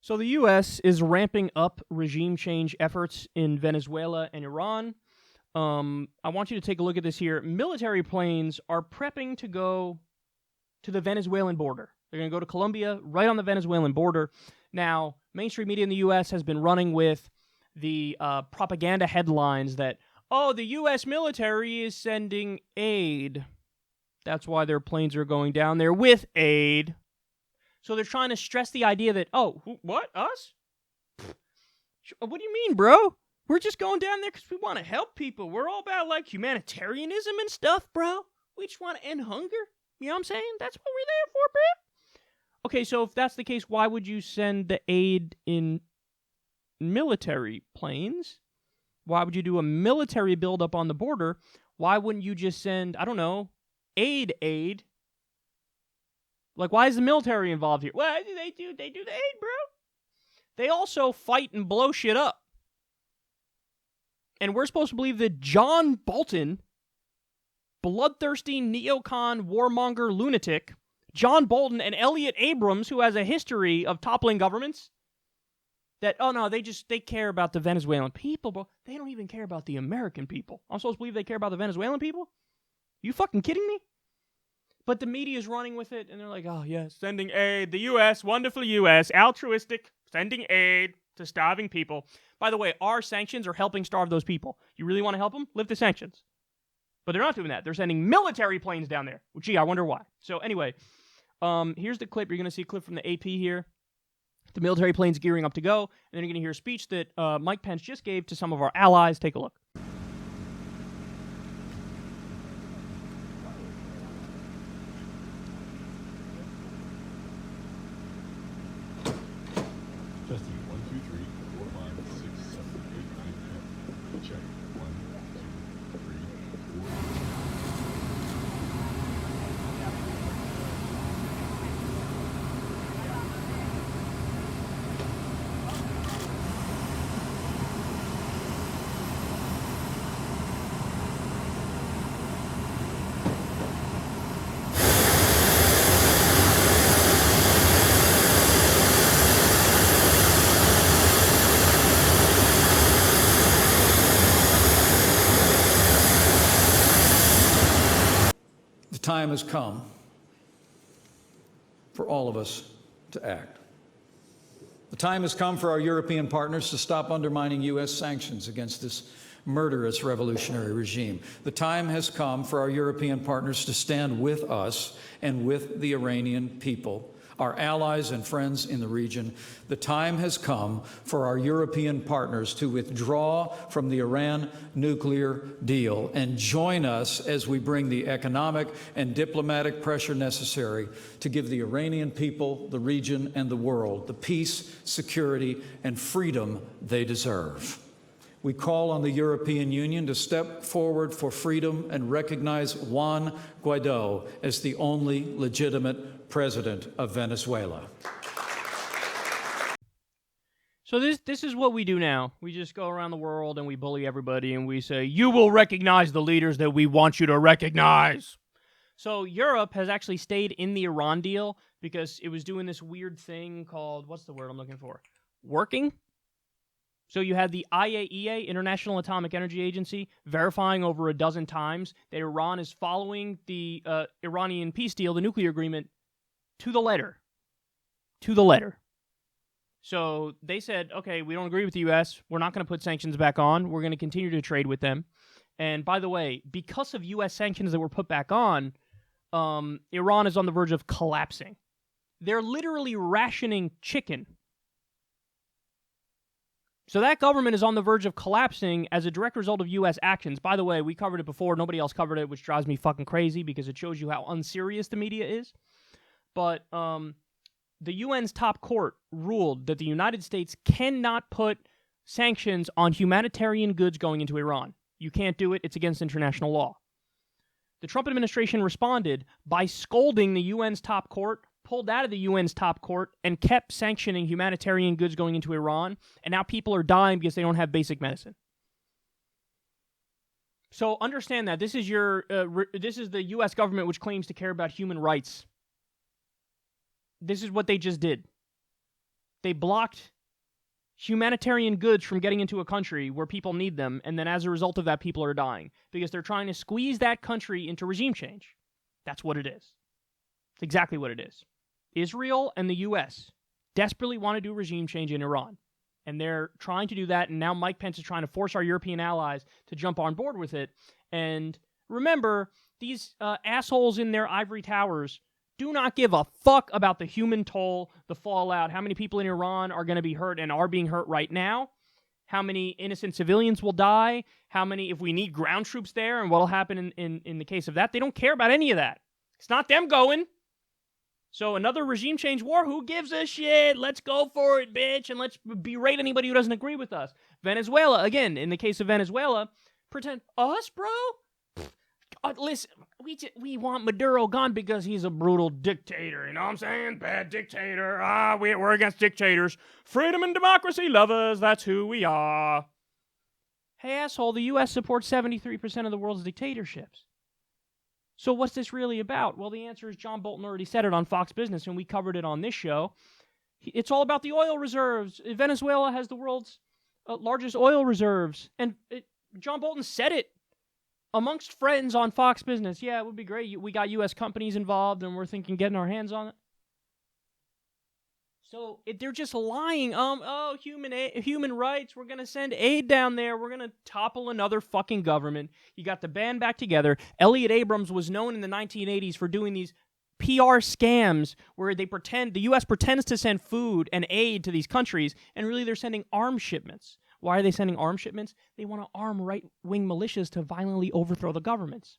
So the U.S. is ramping up regime change efforts in Venezuela and Iran. I want you to take a look at this here. Military planes are prepping to go to the Venezuelan border. They're going to go to Colombia, right on the Venezuelan border. Now, mainstream media in the U.S. has been running with the propaganda headlines that, oh, the U.S. military is sending aid. That's why their planes are going down there with aid. So they're trying to stress the idea that, oh, what, us? What do you mean, bro? We're just going down there because we want to help people. We're all about, like, humanitarianism and stuff, bro. We just want to end hunger. You know what I'm saying? That's what we're there for, bro. Okay, so if that's the case, why would you send the aid in military planes? Why would you do a military buildup on the border? Why wouldn't you just send, I don't know, aid? Like, why is the military involved here? Well, they do the aid, bro. They also fight and blow shit up. And we're supposed to believe that John Bolton, bloodthirsty neocon warmonger lunatic, John Bolton and Elliot Abrams, who has a history of toppling governments, that, oh no, they care about the Venezuelan people, bro. They don't even care about the American people. I'm supposed to believe they care about the Venezuelan people? You fucking kidding me? But the media is running with it, and they're like, oh, yes, sending aid. The U.S., wonderful U.S., altruistic, sending aid to starving people. By the way, our sanctions are helping starve those people. You really want to help them? Lift the sanctions. But they're not doing that. They're sending military planes down there. Well, gee, I wonder why. So anyway, here's the clip. You're going to see a clip from the AP here. The military plane's gearing up to go, and then you're going to hear a speech that Mike Pence just gave to some of our allies. Take a look. The time has come for all of us to act. The time has come for our European partners to stop undermining U.S. sanctions against this murderous revolutionary regime. The time has come for our European partners to stand with us and with the Iranian people, our allies and friends in the region. The time has come for our European partners to withdraw from the Iran nuclear deal and join us as we bring the economic and diplomatic pressure necessary to give the Iranian people, the region, and the world the peace, security, and freedom they deserve. We call on the European Union to step forward for freedom and recognize Juan Guaidó as the only legitimate president of Venezuela. So this is what we do now. We just go around the world and we bully everybody and we say, you will recognize the leaders that we want you to recognize. So Europe has actually stayed in the Iran deal because it was doing this weird thing called, what's the word I'm looking for? Working? So you had the IAEA, International Atomic Energy Agency, verifying over a dozen times that Iran is following the Iranian peace deal, the nuclear agreement, to the letter. To the letter. So they said, okay, we don't agree with the U.S. We're not going to put sanctions back on. We're going to continue to trade with them. And by the way, because of U.S. sanctions that were put back on, Iran is on the verge of collapsing. They're literally rationing chicken. So that government is on the verge of collapsing as a direct result of U.S. actions. By the way, we covered it before. Nobody else covered it, which drives me fucking crazy because it shows you how unserious the media is. But the UN's top court ruled that the United States cannot put sanctions on humanitarian goods going into Iran. You can't do it. It's against international law. The Trump administration responded by scolding the UN's top court, pulled out of the UN's top court, and kept sanctioning humanitarian goods going into Iran, and now people are dying because they don't have basic medicine. So understand that. This is the U.S. government which claims to care about human rights. This is what they just did. They blocked humanitarian goods from getting into a country where people need them, and then as a result of that, people are dying because they're trying to squeeze that country into regime change. That's what it is. It's exactly what it is. Israel and the U.S. desperately want to do regime change in Iran, and they're trying to do that, and now Mike Pence is trying to force our European allies to jump on board with it. And remember, these assholes in their ivory towers do not give a fuck about the human toll, the fallout, how many people in Iran are going to be hurt and are being hurt right now, how many innocent civilians will die, how many, if we need ground troops there, and what will happen in the case of that. They don't care about any of that. It's not them going. So another regime change war, who gives a shit? Let's go for it, bitch, and let's berate anybody who doesn't agree with us. Venezuela, again, in the case of Venezuela, pretend, us, bro? Listen, we want Maduro gone because he's a brutal dictator. You know what I'm saying? Bad dictator. We're against dictators. Freedom and democracy lovers. That's who we are. Hey, asshole, the U.S. supports 73% of the world's dictatorships. So what's this really about? Well, the answer is John Bolton already said it on Fox Business, and we covered it on this show. It's all about the oil reserves. Venezuela has the world's largest oil reserves. And John Bolton said it amongst friends on Fox Business. Yeah, it would be great. We got U.S. companies involved, and we're thinking getting our hands on it. So they're just lying. Human rights. We're going to send aid down there. We're going to topple another fucking government. You got the band back together. Elliot Abrams was known in the 1980s for doing these PR scams where the U.S. pretends to send food and aid to these countries, and really they're sending arms shipments. Why are they sending arms shipments? They want to arm right-wing militias to violently overthrow the governments.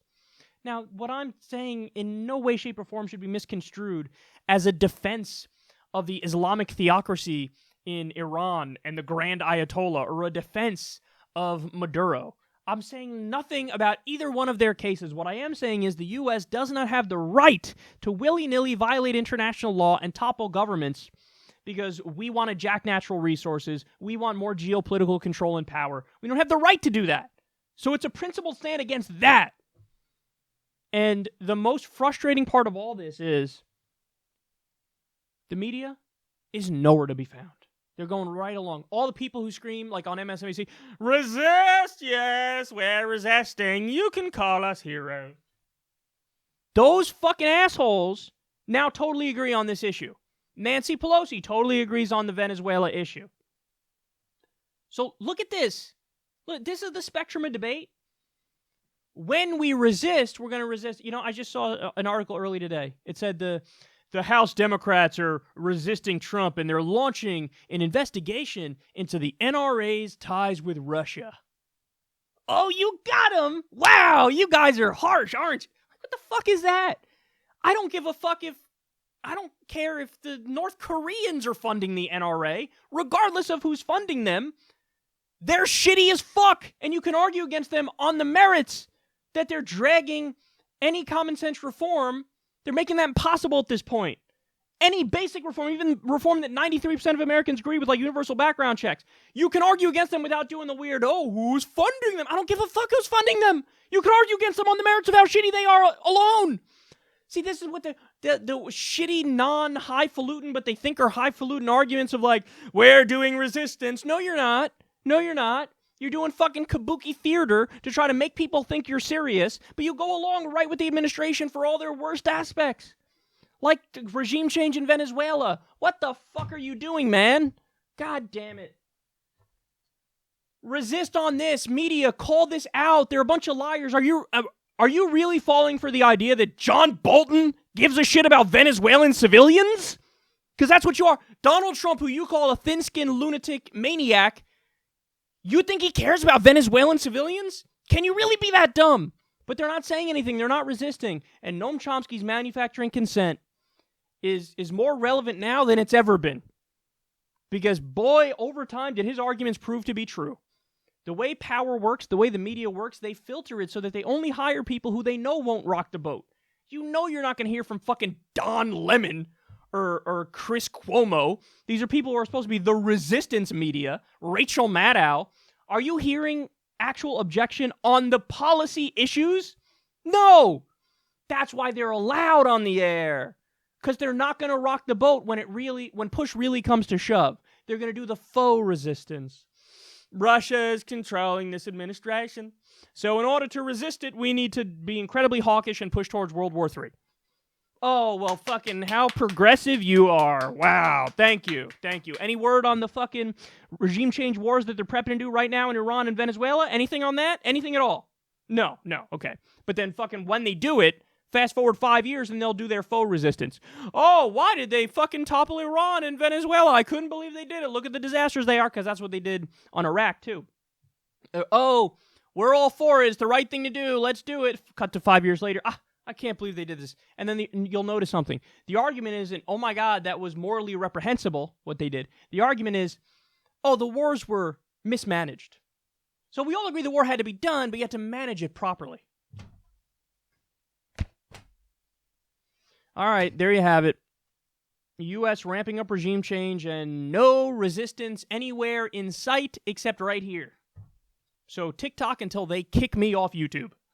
Now, what I'm saying in no way, shape, or form should be misconstrued as a defense of the Islamic theocracy in Iran and the Grand Ayatollah, or a defense of Maduro. I'm saying nothing about either one of their cases. What I am saying is the U.S. does not have the right to willy-nilly violate international law and topple governments because we want to jack natural resources. We want more geopolitical control and power. We don't have the right to do that. So it's a principled stand against that. And the most frustrating part of all this is the media is nowhere to be found. They're going right along. All the people who scream, like on MSNBC, resist, yes, we're resisting. You can call us heroes. Those fucking assholes now totally agree on this issue. Nancy Pelosi totally agrees on the Venezuela issue. So look at this. Look, this is the spectrum of debate. When we resist, we're going to resist. You know, I just saw an article early today. It said the House Democrats are resisting Trump, and they're launching an investigation into the NRA's ties with Russia. Oh, you got him! Wow, you guys are harsh, aren't you? What the fuck is that? I don't give a fuck I don't care if the North Koreans are funding the NRA, regardless of who's funding them. They're shitty as fuck, and you can argue against them on the merits that they're dragging any common sense reform. They're making that impossible at this point. Any basic reform, even reform that 93% of Americans agree with, like universal background checks, you can argue against them without doing the weird, who's funding them? I don't give a fuck who's funding them. You can argue against them on the merits of how shitty they are alone. See, this is what the shitty, non-highfalutin, but they think are highfalutin arguments of like, we're doing resistance. No, you're not. No, you're not. You're doing fucking kabuki theater to try to make people think you're serious, but you go along right with the administration for all their worst aspects. Like regime change in Venezuela. What the fuck are you doing, man? God damn it. Resist on this. Media, call this out. They're a bunch of liars. Are you really falling for the idea that John Bolton gives a shit about Venezuelan civilians? Because that's what you are. Donald Trump, who you call a thin-skinned lunatic maniac, you think he cares about Venezuelan civilians? Can you really be that dumb? But they're not saying anything. They're not resisting. And Noam Chomsky's manufacturing consent is more relevant now than it's ever been. Because, boy, over time, did his arguments prove to be true. The way power works, the way the media works, they filter it so that they only hire people who they know won't rock the boat. You know you're not going to hear from fucking Don Lemon or Chris Cuomo. These are people who are supposed to be the resistance media. Rachel Maddow. Are you hearing actual objection on the policy issues? No! That's why they're allowed on the air. Because they're not going to rock the boat when push really comes to shove. They're going to do the faux resistance. Russia is controlling this administration. So in order to resist it, we need to be incredibly hawkish and push towards World War III. Oh, well, fucking how progressive you are. Wow. Thank you. Thank you. Any word on the fucking regime change wars that they're prepping to do right now in Iran and Venezuela? Anything on that? Anything at all? No. Okay. But then fucking when they do it, fast forward 5 years and they'll do their faux resistance. Oh, why did they fucking topple Iran and Venezuela? I couldn't believe they did it. Look at the disasters they are, because that's what they did on Iraq, too. Oh, we're all for it. It's the right thing to do. Let's do it. Cut to 5 years later. I can't believe they did this. And then you'll notice something. The argument isn't, oh my God, that was morally reprehensible, what they did. The argument is, oh, the wars were mismanaged. So we all agree the war had to be done, but you had to manage it properly. All right, there you have it. U.S. ramping up regime change and no resistance anywhere in sight except right here. So TikTok until they kick me off YouTube.